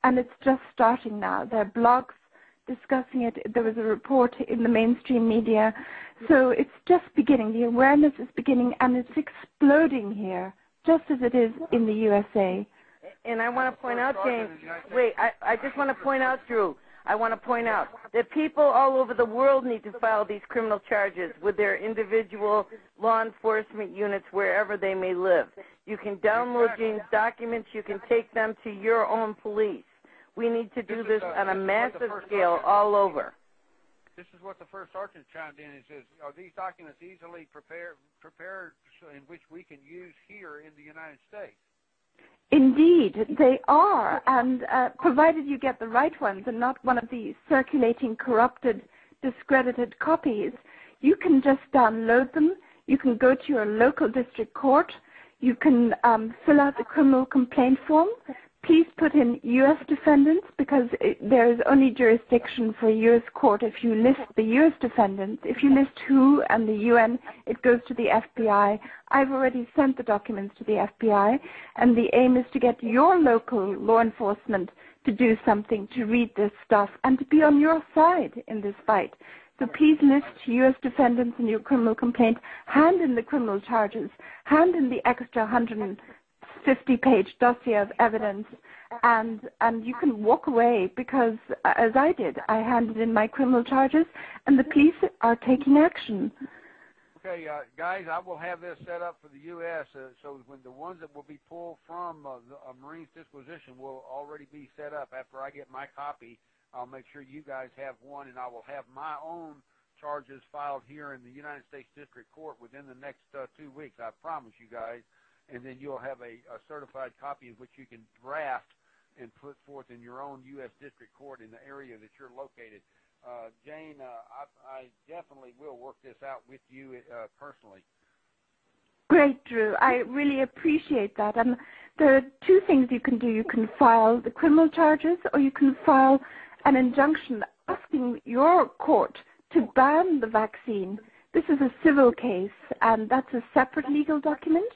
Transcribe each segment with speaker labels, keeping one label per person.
Speaker 1: and it's just starting now. There are blogs discussing it. There was a report in the mainstream media. So it's just beginning. The awareness is beginning, and it's exploding here, just as it is in the USA.
Speaker 2: And I want to point out, Jane, wait, I just want to point out, Drew, I want to point out that people all over the world need to file these criminal charges with their individual law enforcement units wherever they may live. You can download Jane's documents. You can take them to your own police. We need to do this on a massive scale all over.
Speaker 3: This is what the first sergeant chimed in and says, are these documents easily prepared in which we can use here in the United States?
Speaker 1: Indeed, they are, and provided you get the right ones and not one of the circulating, corrupted, discredited copies, you can just download them. You can go to your local district court. You can fill out the criminal complaint form. Please put in U.S. defendants, because there is only jurisdiction for a U.S. court if you list the U.S. defendants. If you list WHO and the UN, it goes to the FBI. I've already sent the documents to the FBI, and the aim is to get your local law enforcement to do something, to read this stuff, and to be on your side in this fight. So please list U.S. defendants in your criminal complaint, hand in the criminal charges, hand in the extra 150-page dossier of evidence, and you can walk away, because, as I did, I handed in my criminal charges, and the police are taking action.
Speaker 3: Okay, guys, I will have this set up for the U.S. So when the ones that will be pulled from a Marine's disposition will already be set up. After I get my copy, I'll make sure you guys have one, and I will have my own charges filed here in the United States District Court within the next 2 weeks. I promise you guys. And then you'll have a certified copy of which you can draft and put forth in your own U.S. District Court in the area that you're located. Jane, I definitely will work this out with you personally.
Speaker 1: Great, Drew. I really appreciate that. And there are two things you can do. You can file the criminal charges, or you can file an injunction asking your court to ban the vaccine. This is a civil case, and that's a separate legal document.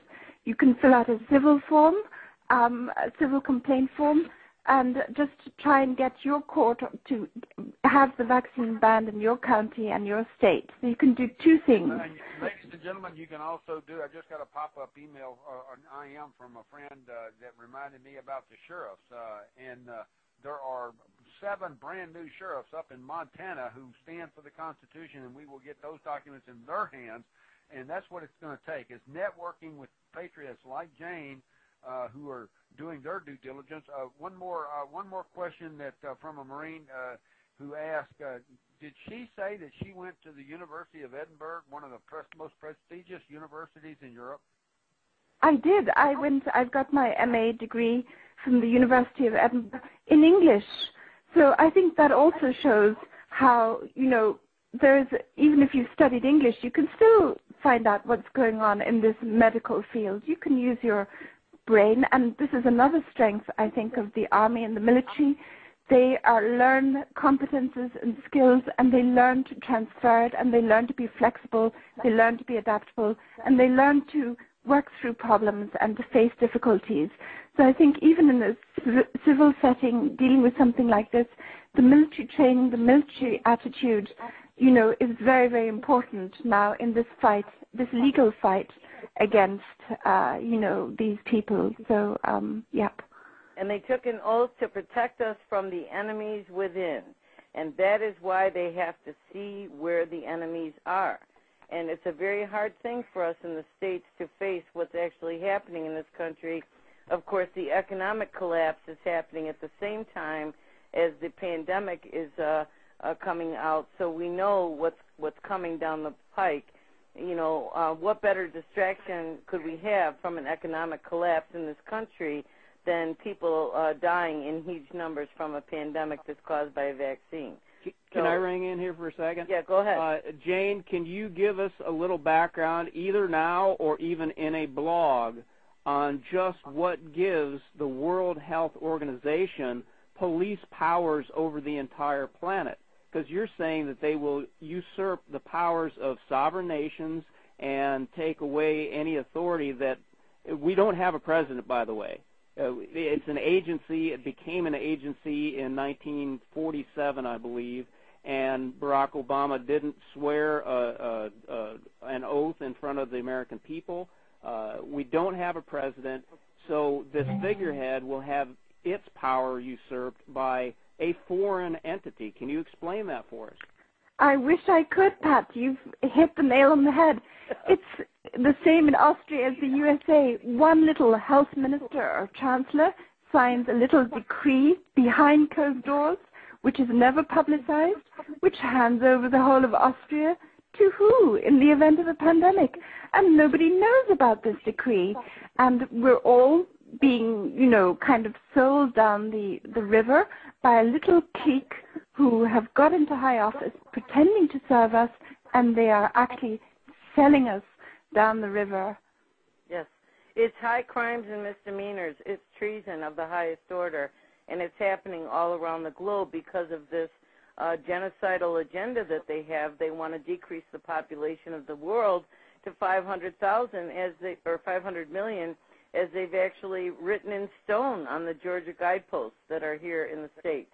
Speaker 1: You can fill out a civil form, a civil complaint form, and just try and get your court to have the vaccine banned in your county and your state. So you can do two things.
Speaker 3: Ladies and gentlemen, you can also do, I just got a pop-up email, or an IM from a friend that reminded me about the sheriffs. There are 7 brand-new sheriffs up in Montana who stand for the Constitution, and we will get those documents in their hands. And that's what it's going to take, is networking with patriots like Jane who are doing their due diligence. One more question that from a Marine who asked, did she say that she went to the University of Edinburgh, one of the most prestigious universities in Europe?
Speaker 1: I did. I've got my MA degree from the University of Edinburgh in English. So I think that also shows how, even if you've studied English, you can still find out what's going on in this medical field. You can use your brain, and this is another strength, I think, of the Army and the military. They learn competences and skills, and they learn to transfer it, and they learn to be flexible, they learn to be adaptable, and they learn to work through problems and to face difficulties. So I think even in a civil setting, dealing with something like this, the military training, the military attitude, is very, very important now in this fight, this legal fight against, these people. So, yep.
Speaker 2: And they took an oath to protect us from the enemies within. And that is why they have to see where the enemies are. And it's a very hard thing for us in the States to face what's actually happening in this country. Of course, the economic collapse is happening at the same time as the pandemic is coming out, so we know what's coming down the pike. What better distraction could we have from an economic collapse in this country than people dying in huge numbers from a pandemic that's caused by a vaccine?
Speaker 4: Can I ring in here for a second?
Speaker 2: Yeah, go ahead.
Speaker 4: Jane, can you give us a little background, either now or even in a blog, on just what gives the World Health Organization police powers over the entire planet? Because you're saying that they will usurp the powers of sovereign nations and take away any authority that we don't have a president, by the way. It's an agency. It became an agency in 1947, I believe, and Barack Obama didn't swear an oath in front of the American people. We don't have a president, so this figurehead will have its power usurped by a foreign entity. Can you explain that for us?
Speaker 1: I wish I could, Pat. You've hit the nail on the head. It's the same in Austria as the USA. One little health minister or chancellor signs a little decree behind closed doors, which is never publicized, which hands over the whole of Austria to who in the event of a pandemic? And nobody knows about this decree. And we're all being, kind of sold down the river by a little clique who have got into high office pretending to serve us, and they are actually selling us down the river.
Speaker 2: Yes. It's high crimes and misdemeanors. It's treason of the highest order, and it's happening all around the globe because of this genocidal agenda that they have. They want to decrease the population of the world to 500,000 or 500 million, as they've actually written in stone on the Georgia guideposts that are here in the States.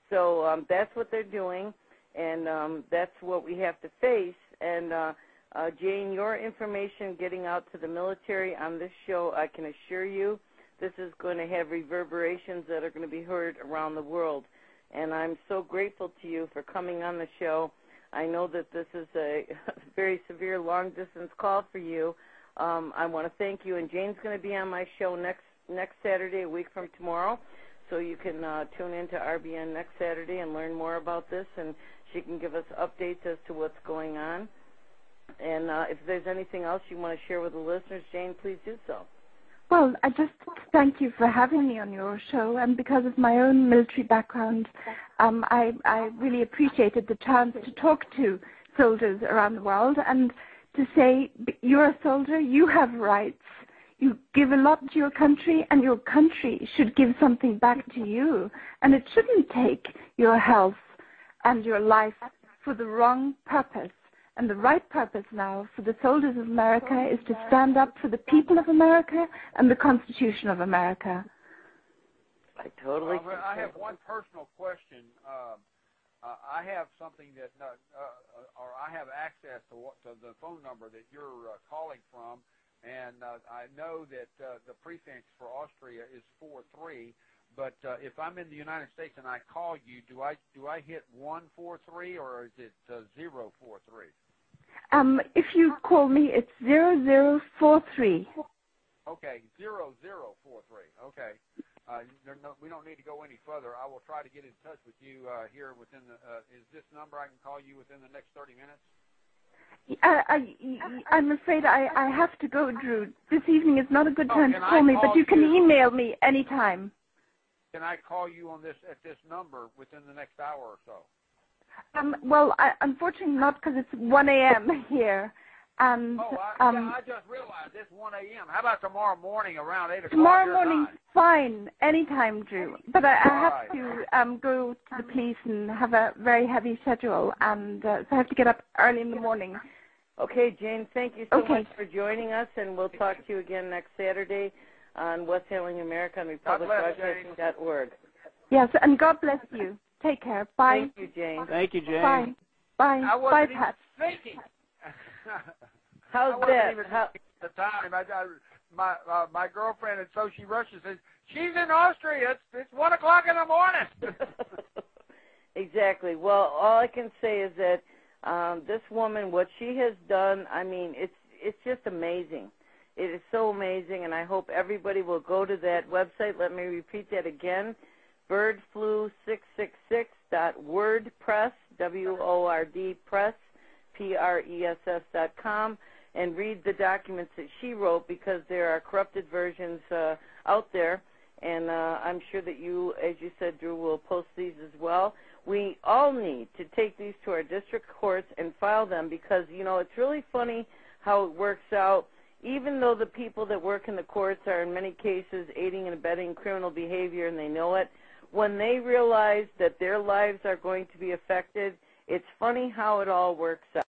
Speaker 2: So that's what they're doing, and that's what we have to face. And, Jane, your information getting out to the military on this show, I can assure you this is going to have reverberations that are going to be heard around the world. And I'm so grateful to you for coming on the show. I know that this is a very severe long-distance call for you. I want to thank you. And Jane's going to be on my show next Saturday, a week from tomorrow. So you can tune in to RBN next Saturday and learn more about this, and she can give us updates as to what's going on. And if there's anything else you want to share with the listeners, Jane, please do so.
Speaker 1: Well, I just thank you for having me on your show, and because of my own military background, I really appreciated the chance to talk to soldiers around the world and to say, you're a soldier, you have rights. You give a lot to your country, and your country should give something back to you. And it shouldn't take your health and your life for the wrong purpose. And the right purpose now for the soldiers of America is to stand up for the people of America and the Constitution of America.
Speaker 2: I totally
Speaker 3: I have one personal question. I have something that, or I have access to the phone number that you're calling from. And I know that the prefix for Austria is 43, but if I'm in the United States and I call you, do I hit 143 or is it 043?
Speaker 1: If you call me, it's 0043.
Speaker 3: Okay, 0043. Okay. We don't need to go any further. I will try to get in touch with you here within the. Is this number I can call you within the next 30 minutes?
Speaker 1: I'm afraid I have to go, Drew. This evening is not a good time to call me, but you can email me anytime.
Speaker 3: Can I call you on at this number within the next hour or so?
Speaker 1: Well, unfortunately not, because it's 1 a.m. here. And,
Speaker 3: I just realized it's 1 a.m. How about tomorrow morning around 8 o'clock?
Speaker 1: Tomorrow morning, fine, anytime, Drew. But I have to go to the police and have a very heavy schedule, and so I have to get up early in the morning.
Speaker 2: Okay, Jane, thank you so much for joining us, and we'll talk to you again next Saturday on What's Hailing America on republicbroadcasting.org.
Speaker 1: Yes, and God bless you. Take care. Bye.
Speaker 2: Thank you, Jane.
Speaker 4: Thank you, Jane.
Speaker 1: Bye. Bye.
Speaker 3: I wasn't
Speaker 1: Bye, Pat.
Speaker 3: thinking.
Speaker 2: How's that?
Speaker 3: The time. My girlfriend, and so she rushes and says, she's in Austria. It's 1 o'clock in the morning.
Speaker 2: Exactly. Well, all I can say is that this woman, what she has done, I mean, it's just amazing. It is so amazing, and I hope everybody will go to that website. Let me repeat that again, birdflu666.wordpress, W-O-R-D press, PRESS.com, and read the documents that she wrote, because there are corrupted versions out there, and I'm sure that you, as you said, Drew, will post these as well. We all need to take these to our district courts and file them, because, it's really funny how it works out. Even though the people that work in the courts are in many cases aiding and abetting criminal behavior and they know it, when they realize that their lives are going to be affected, it's funny how it all works out.